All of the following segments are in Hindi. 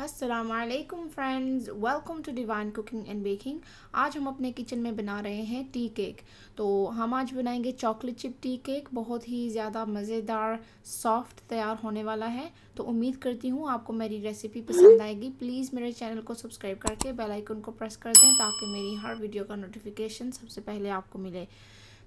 अस्सलामुअलैकुम friends, welcome to divine cooking and baking. आज हम अपने किचन में बना रहे हैं टी केक। तो हम आज बनाएंगे चॉकलेट चिप टी केक। बहुत ही ज़्यादा मज़ेदार सॉफ्ट तैयार होने वाला है। तो उम्मीद करती हूँ आपको मेरी रेसिपी पसंद आएगी। प्लीज़ मेरे चैनल को सब्सक्राइब करके बेल आइकन को प्रेस कर दें ताकि मेरी हर वीडियो का नोटिफिकेशन सबसे पहले आपको मिले।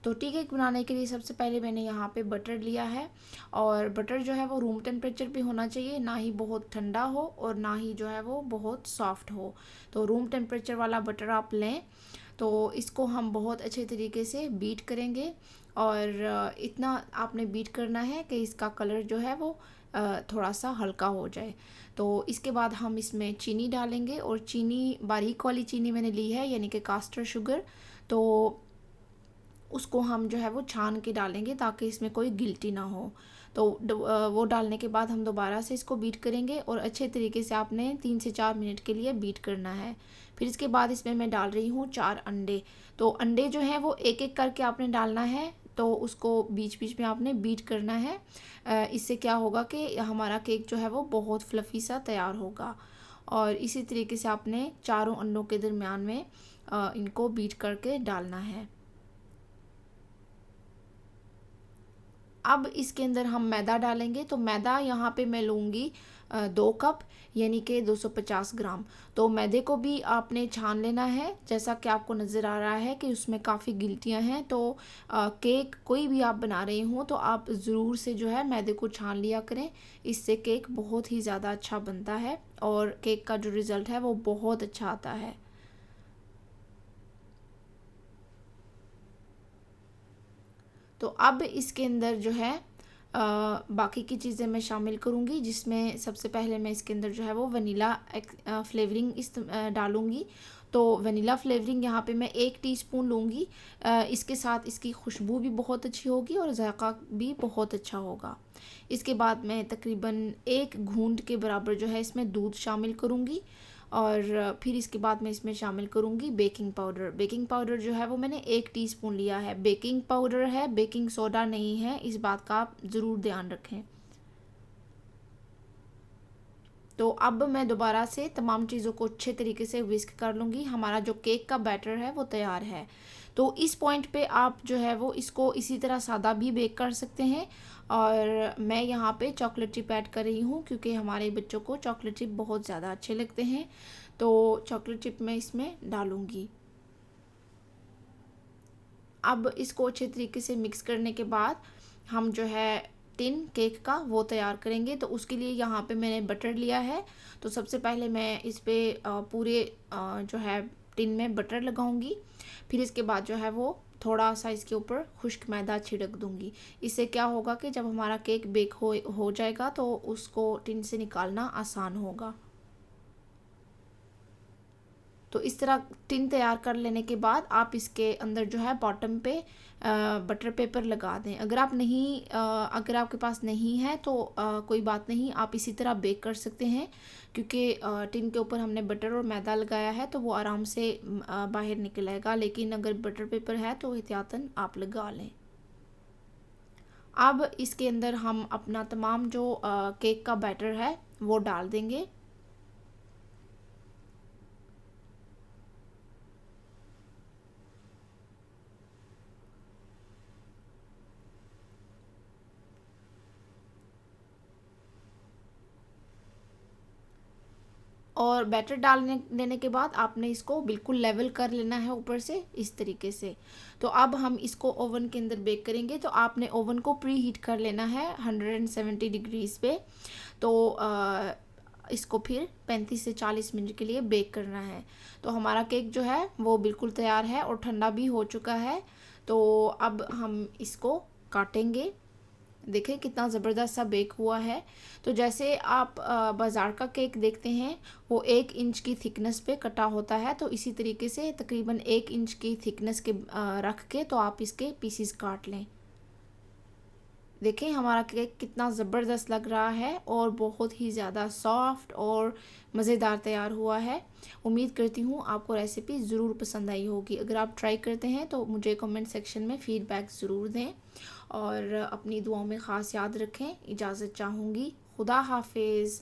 तो टी केक बनाने के लिए सबसे पहले मैंने यहाँ पे बटर लिया है, और बटर जो है वो रूम टेम्परेचर पे होना चाहिए, ना ही बहुत ठंडा हो और ना ही जो है वो बहुत सॉफ्ट हो। तो रूम टेम्परेचर वाला बटर आप लें। तो इसको हम बहुत अच्छे तरीके से बीट करेंगे, और इतना आपने बीट करना है कि इसका कलर जो है वो थोड़ा सा हल्का हो जाए। तो इसके बाद हम इसमें चीनी डालेंगे, और चीनी बारीक वाली चीनी मैंने ली है, यानी कि कास्टर शुगर। तो उसको हम जो है वो छान के डालेंगे ताकि इसमें कोई गिल्टी ना हो। तो वो डालने के बाद हम दोबारा से इसको बीट करेंगे, और अच्छे तरीके से आपने 3 से 4 मिनट के लिए बीट करना है। फिर इसके बाद इसमें मैं डाल रही हूँ 4 अंडे। तो अंडे जो हैं वो एक एक करके आपने डालना है, तो उसको बीच बीच में आपने बीट करना है। इससे क्या होगा कि हमारा केक जो है वो बहुत फ्लफ़ी सा तैयार होगा। और इसी तरीके से आपने चारों अंडों के दरमियान में इनको बीट करके डालना है। अब इसके अंदर हम मैदा डालेंगे। तो मैदा यहाँ पे मैं लूँगी 2 कप, यानी कि 250 ग्राम। तो मैदे को भी आपने छान लेना है। जैसा कि आपको नज़र आ रहा है कि उसमें काफ़ी गिल्टियाँ हैं। तो केक कोई भी आप बना रहे हो तो आप ज़रूर से जो है मैदे को छान लिया करें। इससे केक बहुत ही ज़्यादा अच्छा बनता है, और केक का जो रिज़ल्ट है वो बहुत अच्छा आता है। तो अब इसके अंदर जो है बाकी की चीज़ें मैं शामिल करूँगी, जिसमें सबसे पहले मैं इसके अंदर जो है वो वनीला फ्लेवरिंग डालूँगी। तो वनीला फ्लेवरिंग यहाँ पे मैं 1 टीस्पून लूँगी। इसके साथ इसकी खुशबू भी बहुत अच्छी होगी और जायका भी बहुत अच्छा होगा। इसके बाद मैं तकरीबन 1 घूंट के बराबर जो है इसमें दूध शामिल करूँगी, और फिर इसके बाद मैं इसमें शामिल करूँगी बेकिंग पाउडर। बेकिंग पाउडर जो है वो मैंने 1 टीस्पून लिया है। बेकिंग पाउडर है, बेकिंग सोडा नहीं है, इस बात का आप ज़रूर ध्यान रखें। तो अब मैं दोबारा से तमाम चीज़ों को अच्छे तरीके से विस्क कर लूँगी। हमारा जो केक का बैटर है वो तैयार है। तो इस पॉइंट पे आप जो है वो इसको इसी तरह सादा भी बेक कर सकते हैं, और मैं यहाँ पे चॉकलेट चिप ऐड कर रही हूँ क्योंकि हमारे बच्चों को चॉकलेट चिप बहुत ज़्यादा अच्छे लगते हैं। तो चॉकलेट चिप मैं इसमें डालूँगी। अब इसको अच्छे तरीके से मिक्स करने के बाद हम जो है टिन केक का वो तैयार करेंगे। तो उसके लिए यहाँ पे मैंने बटर लिया है। तो सबसे पहले मैं इस पे पूरे जो है टिन में बटर लगाऊंगी। फिर इसके बाद जो है वो थोड़ा सा इसके ऊपर खुश्क मैदा छिड़क दूंगी। इससे क्या होगा कि जब हमारा केक बेक हो जाएगा तो उसको टिन से निकालना आसान होगा। तो इस तरह टिन तैयार कर लेने के बाद आप इसके अंदर जो है बॉटम पे बटर पेपर लगा दें। अगर आपके पास नहीं है तो कोई बात नहीं, आप इसी तरह बेक कर सकते हैं, क्योंकि टिन के ऊपर हमने बटर और मैदा लगाया है तो वो आराम से बाहर निकल आएगा। लेकिन अगर बटर पेपर है तो एहतियातन आप लगा लें। अब इसके अंदर हम अपना तमाम जो केक का बैटर है वो डाल देंगे। और बैटर डालने देने के बाद आपने इसको बिल्कुल लेवल कर लेना है ऊपर से इस तरीके से। तो अब हम इसको ओवन के अंदर बेक करेंगे। तो आपने ओवन को प्री हीट कर लेना है 170 डिग्रीज़ पे। तो इसको फिर 35 से 40 मिनट के लिए बेक करना है। तो हमारा केक जो है वो बिल्कुल तैयार है और ठंडा भी हो चुका है। तो अब हम इसको काटेंगे। देखें कितना ज़बरदस्त सा बेक हुआ है। तो जैसे आप बाज़ार का केक देखते हैं वो 1 इंच की थिकनेस पे कटा होता है, तो इसी तरीके से तकरीबन 1 इंच की थिकनेस के रख के तो आप इसके पीसीस काट लें। देखें हमारा केक कितना ज़बरदस्त लग रहा है और बहुत ही ज़्यादा सॉफ्ट और मज़ेदार तैयार हुआ है। उम्मीद करती हूँ आपको रेसिपी ज़रूर पसंद आई होगी। अगर आप ट्राई करते हैं तो मुझे कमेंट सेक्शन में फ़ीडबैक ज़रूर दें, और अपनी दुआओं में ख़ास याद रखें। इजाज़त चाहूँगी। खुदा हाफिज़।